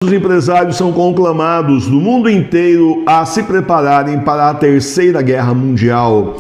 Os empresários são conclamados no mundo inteiro a se prepararem para a Terceira Guerra Mundial.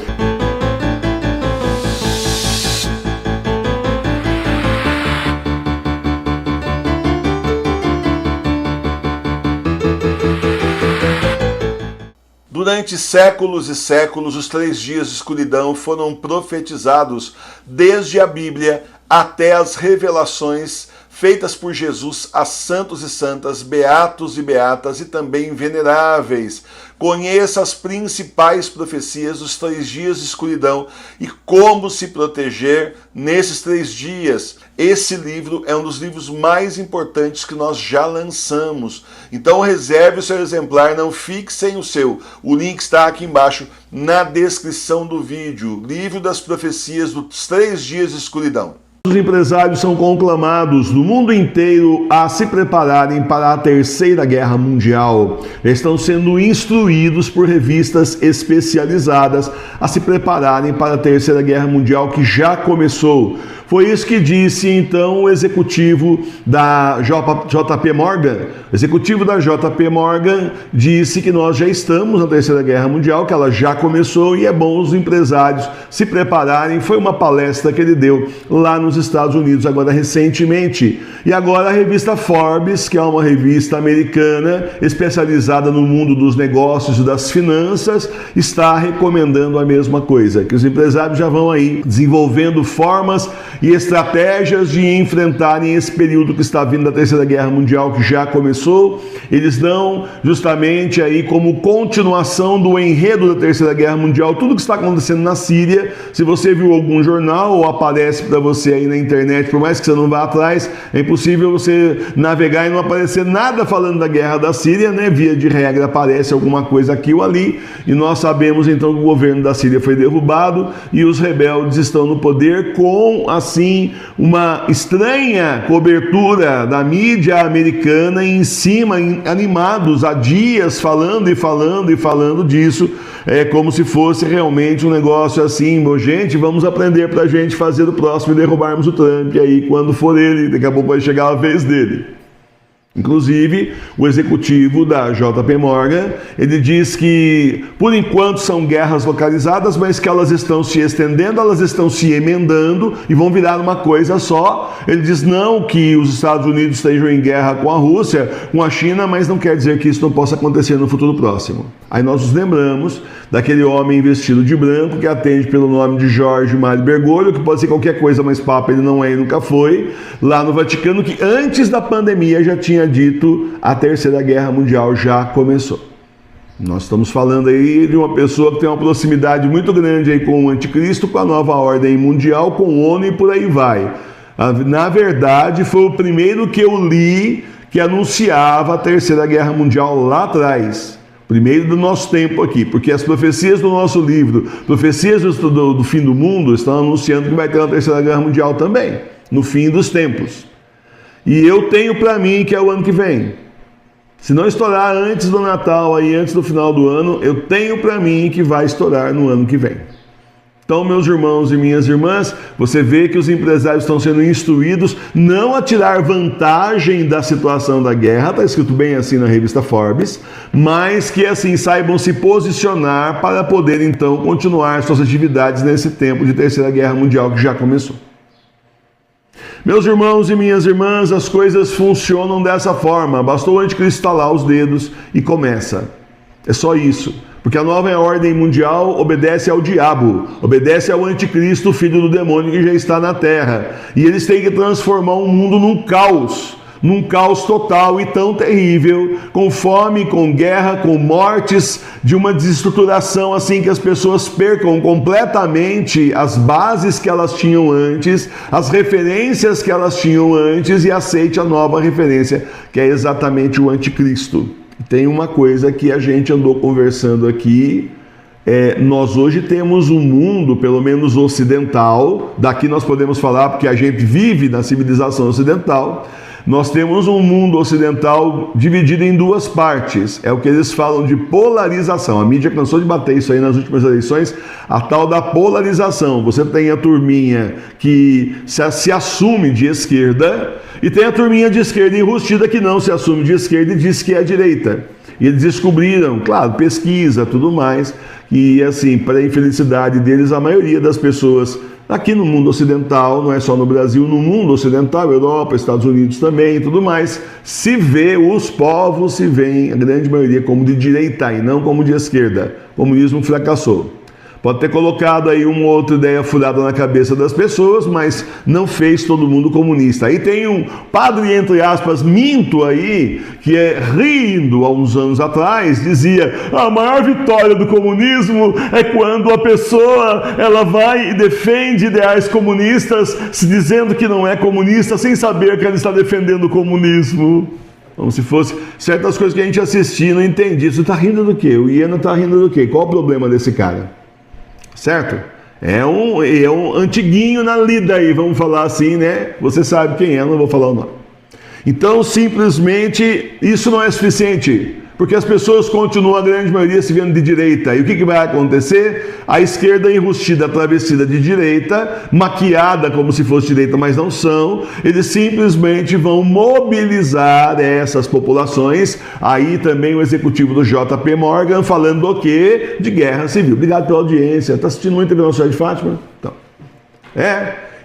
Durante séculos e séculos, os 3 dias de escuridão foram profetizados desde a Bíblia até as revelações feitas por Jesus a santos e santas, beatos e beatas e também veneráveis. Conheça as principais profecias dos 3 dias de escuridão e como se proteger nesses 3 dias. Esse livro é um dos livros mais importantes que nós já lançamos. Então reserve o seu exemplar, não fique sem o seu. O link está aqui embaixo na descrição do vídeo. Livro das profecias dos 3 dias de escuridão. Os empresários são conclamados no mundo inteiro a se prepararem para a Terceira Guerra Mundial. Estão sendo instruídos por revistas especializadas a se prepararem para a Terceira Guerra Mundial, que já começou. Foi isso que disse então o executivo da JP Morgan. O executivo da JP Morgan disse que nós já estamos na Terceira Guerra Mundial, que ela já começou e é bom os empresários se prepararem. Foi uma palestra que ele deu lá nos Estados Unidos agora recentemente. E agora a revista Forbes, que é uma revista americana especializada no mundo dos negócios e das finanças, está recomendando a mesma coisa, que os empresários já vão aí desenvolvendo formas e estratégias de enfrentarem esse período que está vindo da Terceira Guerra Mundial, que já começou. Eles dão justamente aí como continuação do enredo da Terceira Guerra Mundial tudo que está acontecendo na Síria. Se você viu algum jornal ou aparece para você aí na internet, por mais que você não vá atrás, é impossível você navegar e não aparecer nada falando da guerra da Síria, né? Via de regra aparece alguma coisa aqui ou ali, e nós sabemos então que o governo da Síria foi derrubado e os rebeldes estão no poder com, assim, uma estranha cobertura da mídia americana em cima, animados há dias falando e falando e falando disso, como se fosse realmente um negócio assim, gente, vamos aprender pra gente fazer do próximo e derrubarmos o Trump aí quando for ele, daqui a pouco vai chegar a vez dele. Inclusive, o executivo da JP Morgan, ele diz que, por enquanto, são guerras localizadas, mas que elas estão se estendendo, elas estão se emendando e vão virar uma coisa só. Ele diz não que os Estados Unidos estejam em guerra com a Rússia, com a China, mas não quer dizer que isso não possa acontecer no futuro próximo. Aí nós nos lembramos daquele homem vestido de branco que atende pelo nome de Jorge Mário Bergoglio, que pode ser qualquer coisa, mas papa ele não é e nunca foi, lá no Vaticano, que antes da pandemia já tinha dito a Terceira Guerra Mundial já começou. Nós estamos falando aí de uma pessoa que tem uma proximidade muito grande aí com o anticristo, com a nova ordem mundial, com o ONU e por aí vai. Na verdade, foi o primeiro que eu li que anunciava a Terceira Guerra Mundial lá atrás. Primeiro do nosso tempo aqui, porque as profecias do nosso livro, profecias do fim do mundo, estão anunciando que vai ter uma Terceira Guerra Mundial também, no fim dos tempos. E eu tenho para mim que é o ano que vem. Se não estourar antes do Natal, aí antes do final do ano, eu tenho para mim que vai estourar no ano que vem. Então, meus irmãos e minhas irmãs, você vê que os empresários estão sendo instruídos não a tirar vantagem da situação da guerra, está escrito bem assim na revista Forbes, mas que assim saibam se posicionar para poder então continuar suas atividades nesse tempo de Terceira Guerra Mundial que já começou. Meus irmãos e minhas irmãs, as coisas funcionam dessa forma. Bastou o anticristo estalar os dedos e começa. É só isso. Porque a nova ordem mundial obedece ao diabo, obedece ao anticristo, filho do demônio que já está na terra. E eles têm que transformar o mundo num caos total e tão terrível, com fome, com guerra, com mortes, de uma desestruturação assim que as pessoas percam completamente as bases que elas tinham antes, as referências que elas tinham antes e aceite a nova referência, que é exatamente o anticristo. Tem uma coisa que a gente andou conversando aqui, nós hoje temos um mundo, pelo menos ocidental, daqui nós podemos falar porque a gente vive na civilização ocidental, Nós temos um mundo ocidental dividido em duas partes. É o que eles falam de polarização. A mídia cansou de bater isso aí nas últimas eleições, a tal da polarização. Você tem a turminha que se assume de esquerda e tem a turminha de esquerda enrustida que não se assume de esquerda e diz que é direita. E eles descobriram, claro, pesquisa, tudo mais, e assim, para a infelicidade deles, a maioria das pessoas aqui no mundo ocidental, não é só no Brasil, no mundo ocidental, Europa, Estados Unidos também e tudo mais, se vê, os povos se veem, a grande maioria, como de direita e não como de esquerda. O comunismo fracassou. Pode ter colocado aí uma outra ideia furada na cabeça das pessoas, mas não fez todo mundo comunista. Aí tem um padre, entre aspas, minto aí, que rindo há uns anos atrás, dizia: a maior vitória do comunismo é quando a pessoa ela vai e defende ideais comunistas, se dizendo que não é comunista, sem saber que ela está defendendo o comunismo. Como se fosse certas coisas que a gente assistia e não entendia. Você está rindo do quê? O Iena está rindo do quê? Qual o problema desse cara? Certo? É um antiguinho na lida aí, vamos falar assim, né? Você sabe quem é, não vou falar o nome. Então, simplesmente, isso não é suficiente, porque as pessoas continuam, a grande maioria, se vendo de direita. E o que vai acontecer? A esquerda enrustida, travestida de direita, maquiada como se fosse direita, mas não são. Eles simplesmente vão mobilizar essas populações. Aí também o executivo do JP Morgan falando o quê? De guerra civil. Obrigado pela audiência. Está assistindo muito a Nossa Senhora de Fátima? Então,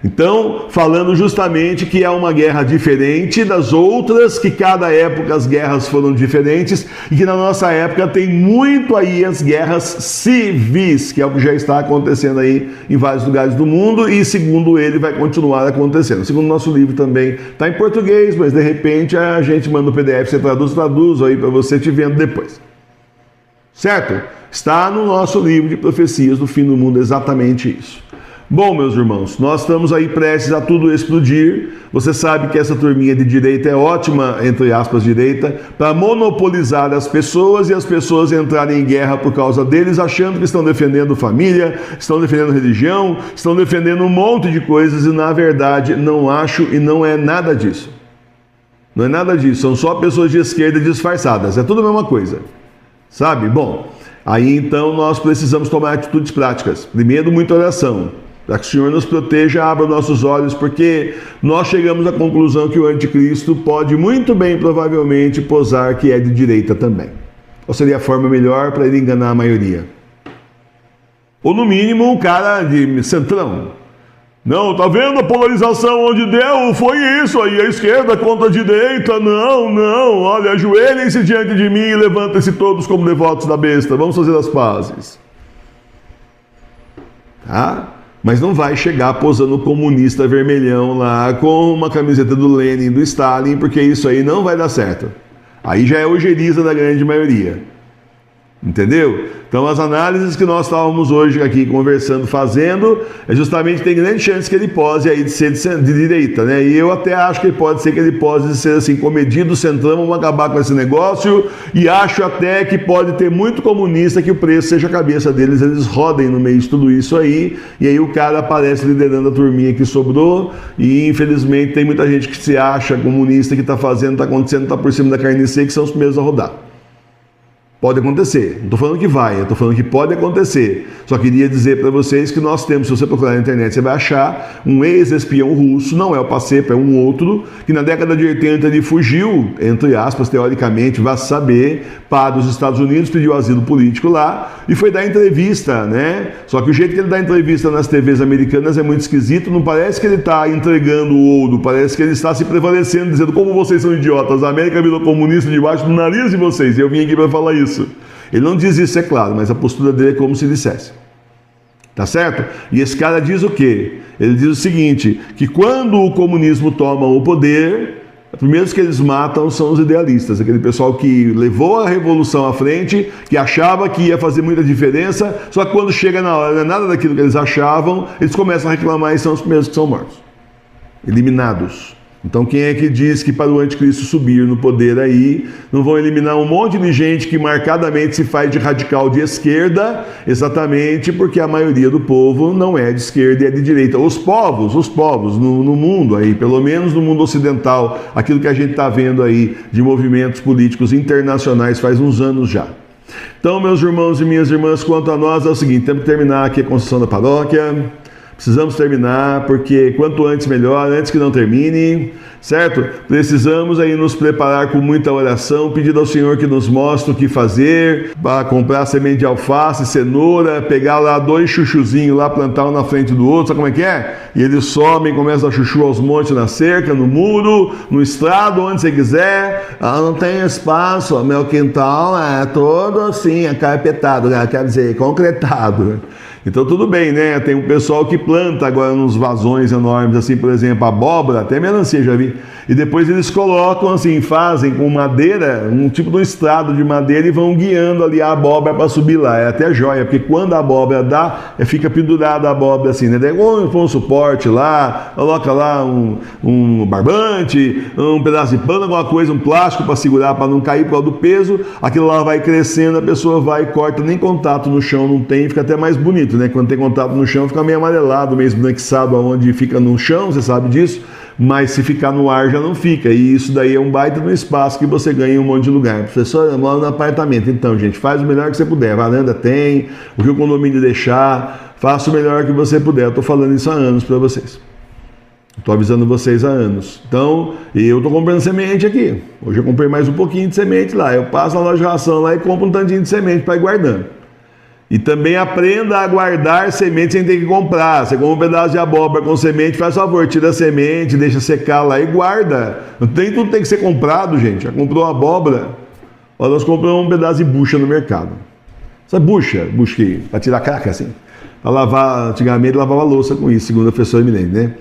Então, falando justamente que é uma guerra diferente das outras, que cada época as guerras foram diferentes e que na nossa época tem muito aí as guerras civis, que é o que já está acontecendo aí em vários lugares do mundo e, segundo ele, vai continuar acontecendo. Segundo o nosso livro também está em português, mas de repente a gente manda o PDF, você traduz aí para você te vendo depois. Certo? Está no nosso livro de profecias do fim do mundo exatamente isso. Bom, meus irmãos, nós estamos aí prestes a tudo explodir. Você sabe que essa turminha de direita é ótima, entre aspas, direita, para monopolizar as pessoas e as pessoas entrarem em guerra por causa deles, achando que estão defendendo família, estão defendendo religião, estão defendendo um monte de coisas e, na verdade, não acho e não é nada disso. Não é nada disso, são só pessoas de esquerda disfarçadas, é tudo a mesma coisa. Sabe? Bom, aí então nós precisamos tomar atitudes práticas. Primeiro, muita oração, para que o Senhor nos proteja, abra nossos olhos, porque nós chegamos à conclusão que o anticristo pode muito bem, provavelmente, posar que é de direita também. Ou seria a forma melhor para ele enganar a maioria? Ou no mínimo um cara de centrão. Não, tá vendo a polarização onde deu? Foi isso aí, a esquerda contra a direita. Não, olha, ajoelhem-se diante de mim e levantem-se todos como devotos da besta. Vamos fazer as pazes. Tá? Mas não vai chegar posando comunista vermelhão lá com uma camiseta do Lenin, do Stalin, porque isso aí não vai dar certo. Aí já é ojeriza da grande maioria. Entendeu? Então as análises que nós estávamos hoje aqui conversando, fazendo, é justamente tem grande chance que ele pose aí de ser de direita, né? E eu até acho que pode ser que ele pose de ser assim, comedido, centrão, vamos acabar com esse negócio, e acho até que pode ter muito comunista que o preço seja a cabeça deles, eles rodem no meio de tudo isso aí, e aí o cara aparece liderando a turminha que sobrou, e infelizmente tem muita gente que se acha comunista, que está fazendo, está acontecendo, está por cima da carne seca, que são os primeiros a rodar. Pode acontecer, não estou falando que vai, eu estou falando que pode acontecer. Só queria dizer para vocês que nós temos, se você procurar na internet, você vai achar um ex-espião russo, não é o Pacepa, é um outro, que na década de 80 ele fugiu, entre aspas, teoricamente, vai saber, para os Estados Unidos, pediu asilo político lá e foi dar entrevista, né? Só que o jeito que ele dá entrevista nas TVs americanas é muito esquisito, não parece que ele está entregando o ouro, parece que ele está se prevalecendo, dizendo como vocês são idiotas, a América virou comunista debaixo do nariz de vocês, e eu vim aqui para falar isso. Ele não diz isso, é claro, mas a postura dele é como se dissesse. Tá certo? E esse cara diz o quê? Ele diz o seguinte, que quando o comunismo toma o poder, os primeiros que eles matam são os idealistas, aquele pessoal que levou a revolução à frente, que achava que ia fazer muita diferença, só que quando chega na hora, não é nada daquilo que eles achavam, eles começam a reclamar e são os primeiros que são mortos. Eliminados. Então quem é que diz que para o anticristo subir no poder aí, não vão eliminar um monte de gente que marcadamente se faz de radical de esquerda, exatamente porque a maioria do povo não é de esquerda e é de direita. Os povos no mundo aí, pelo menos no mundo ocidental, aquilo que a gente está vendo aí de movimentos políticos internacionais faz uns anos já. Então, meus irmãos e minhas irmãs, quanto a nós é o seguinte, temos que terminar aqui a construção da paróquia. Precisamos terminar, porque quanto antes melhor, antes que não termine, certo? Precisamos aí nos preparar com muita oração, pedindo ao Senhor que nos mostre o que fazer, para comprar semente de alface, cenoura, pegar lá 2 chuchuzinhos lá, plantar um na frente do outro, sabe como é que é? E eles sobem, começam a chuchu aos montes na cerca, no muro, no estrado, onde você quiser. Não tem espaço, meu quintal é todo assim, acarpetado, né? Quer dizer, concretado. Então tudo bem, né? Tem um pessoal que planta agora nos vasões enormes, assim, por exemplo, abóbora, até melancia já vi. E depois eles colocam assim, fazem com madeira, um tipo de um estrado de madeira e vão guiando ali a abóbora para subir lá. É até joia, porque quando a abóbora dá, fica pendurada a abóbora assim, né? Daí põe um suporte lá, coloca lá um barbante, um pedaço de pano, alguma coisa, um plástico para segurar, para não cair por causa do peso. Aquilo lá vai crescendo, a pessoa vai e corta, nem contato no chão não tem, fica até mais bonito, né? Quando tem contato no chão fica meio amarelado, meio esbranquiçado aonde fica no chão, você sabe disso, mas se ficar no ar já não fica, e isso daí é um baita no espaço que você ganha em um monte de lugar. Professor, eu moro no apartamento, então gente, faz o melhor que você puder, varanda tem, o que o condomínio deixar, faça o melhor que você puder. Eu estou falando isso há anos para vocês, estou avisando vocês há anos. Então, eu estou comprando semente aqui, hoje eu comprei mais um pouquinho de semente lá, eu passo na loja de ração lá e compro um tantinho de semente para ir guardando. E também aprenda a guardar semente sem ter que comprar. Você compra um pedaço de abóbora com semente, faz favor, tira a semente, deixa secar lá e guarda. Não tem, tudo tem que ser comprado, gente. Já comprou abóbora? Olha, nós compramos um pedaço de bucha no mercado. Sabe bucha que para tirar caca assim? Para lavar, antigamente lavava louça com isso, segundo a professora Eminente, né?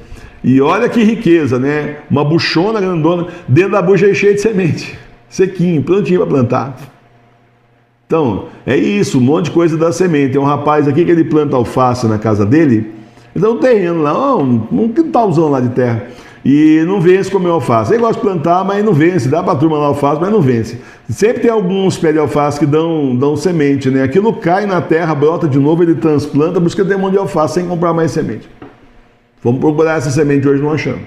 E olha que riqueza, né? Uma buchona grandona, dentro da bucha é cheia de semente. Sequinho, prontinho para plantar. Então, é isso, um monte de coisa da semente. Tem um rapaz aqui que ele planta alface na casa dele, ele dá um terreno lá, um quintalzão lá de terra, e não vence comer alface. Ele gosta de plantar, mas não vence, dá pra turma lá alface, mas não vence. Sempre tem alguns pés de alface que dão semente, né? Aquilo cai na terra, brota de novo, ele transplanta, por isso que tem um monte de alface sem comprar mais semente. Vamos procurar essa semente hoje, não achamos.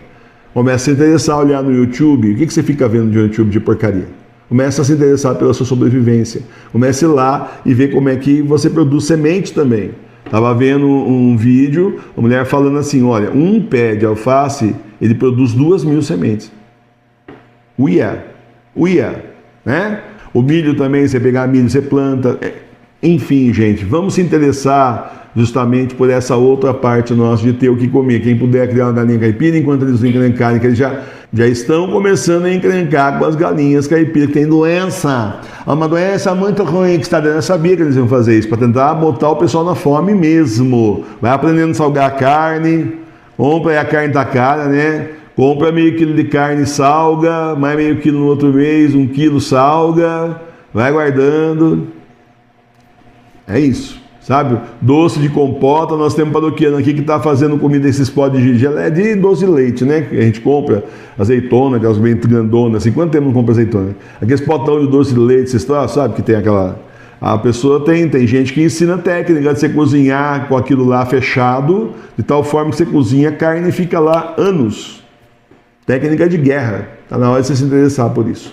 Começa a se interessar, olhar no YouTube, o que você fica vendo de YouTube de porcaria? Começa a se interessar pela sua sobrevivência. Comece lá e ver como é que você produz semente também. Estava vendo um vídeo, a mulher falando assim, olha, um pé de alface, ele produz 2.000 sementes. Uia, né? O milho também, você pegar milho, você planta. Enfim, gente, vamos se interessar justamente por essa outra parte nossa de ter o que comer. Quem puder criar uma galinha caipira, enquanto eles não encrencarem, que eles já estão começando a encrencar com as galinhas caipiras, que tem doença. Uma doença muito ruim que está dentro. Eu sabia que eles iam fazer isso, para tentar botar o pessoal na fome mesmo. Vai aprendendo a salgar a carne, compra aí a carne da cara, né? Compra meio quilo de carne, salga, mais meio quilo no outro mês, 1 quilo salga, vai guardando. É isso, sabe? Doce de compota, nós temos um paroquiano aqui que está fazendo comida desses pó de gelé de doce de leite, né? Que a gente compra azeitona, aquelas bem grandonas, assim, quanto tempo não compra azeitona? Aqueles potão de doce de leite, vocês sabe que tem aquela... A pessoa tem gente que ensina técnica de você cozinhar com aquilo lá fechado, de tal forma que você cozinha a carne e fica lá anos. Técnica de guerra, está na hora de você se interessar por isso.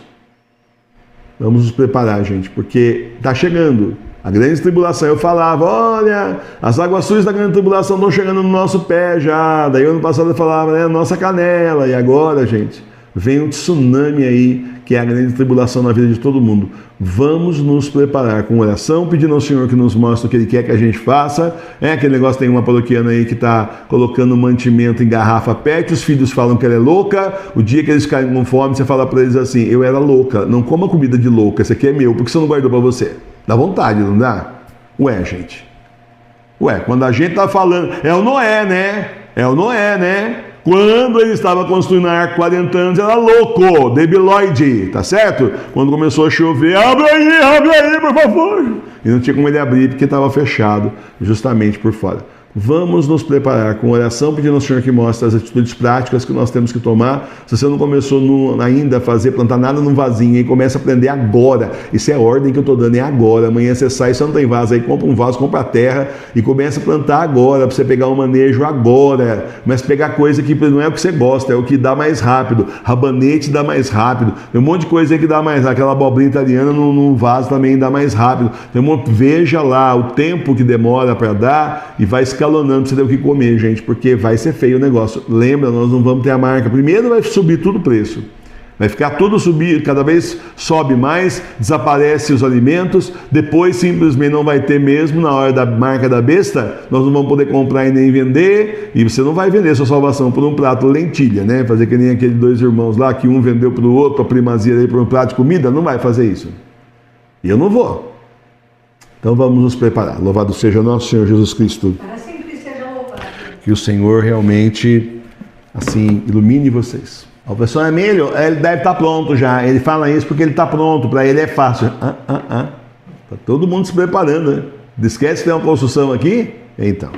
Vamos nos preparar, gente, porque está chegando a grande tribulação. Eu falava, olha, as águas sujas da grande tribulação estão chegando no nosso pé já. Daí ano passado eu falava, né, nossa canela. E agora, gente, vem um tsunami aí, que é a grande tribulação na vida de todo mundo. Vamos nos preparar com oração, pedindo ao Senhor que nos mostre o que Ele quer que a gente faça. Aquele negócio, tem uma paroquiana aí que está colocando mantimento em garrafa PET, os filhos falam que ela é louca, o dia que eles caem com fome, você fala para eles assim, eu era louca, não coma comida de louca, esse aqui é meu, porque você não guardou para você? Dá vontade, não dá? Ué, gente. Ué, quando a gente tá falando, é o Noé, né? Quando ele estava construindo a arca 40 anos, era louco, debilóide, tá certo? Quando começou a chover, abre aí, por favor. E não tinha como ele abrir porque estava fechado, justamente por fora. Vamos nos preparar com oração, pedindo ao Senhor que mostre as atitudes práticas que nós temos que tomar. Se você não começou ainda a plantar nada num vasinho, aí começa a aprender agora. Isso é a ordem que eu estou dando, é agora. Amanhã você sai, você não tem vaso, aí compra um vaso, compra a terra e começa a plantar agora, para você pegar um manejo agora. Mas pegar coisa que não é o que você gosta, é o que dá mais rápido. Rabanete dá mais rápido. Tem um monte de coisa aí que dá mais rápido. Aquela abobrinha italiana no vaso também dá mais rápido. Veja lá o tempo que demora para dar e vai escalonando para você ter o que comer, gente, porque vai ser feio o negócio. Lembra, nós não vamos ter a marca. Primeiro vai subir tudo o preço. Vai ficar tudo subir, cada vez sobe mais, desaparece os alimentos, depois simplesmente não vai ter mesmo, na hora da marca da besta, nós não vamos poder comprar e nem vender, e você não vai vender sua salvação por um prato de lentilha, né? Fazer que nem aqueles dois irmãos lá, que um vendeu para o outro, a primazia aí por um prato de comida, não vai fazer isso. E eu não vou. Então vamos nos preparar. Louvado seja nosso Senhor Jesus Cristo. Que o Senhor realmente, assim, ilumine vocês. O professor Emílio, ele deve estar pronto já. Ele fala isso porque ele está pronto. Para ele é fácil. Está todo mundo se preparando, né? Esquece que tem uma construção aqui? Então.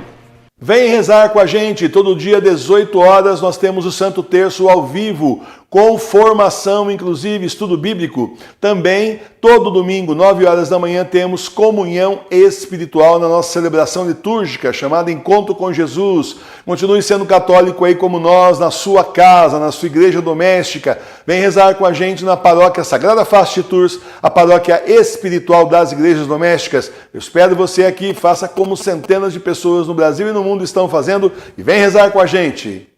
Vem rezar com a gente. Todo dia, 18 horas, nós temos o Santo Terço ao vivo, com formação, inclusive, estudo bíblico. Também, todo domingo, 9 horas da manhã, temos comunhão espiritual na nossa celebração litúrgica, chamada Encontro com Jesus. Continue sendo católico aí como nós, na sua casa, na sua igreja doméstica. Vem rezar com a gente na paróquia Sagrada Face de Tours, a paróquia espiritual das igrejas domésticas. Eu espero você aqui, faça como centenas de pessoas no Brasil e no mundo estão fazendo, e vem rezar com a gente.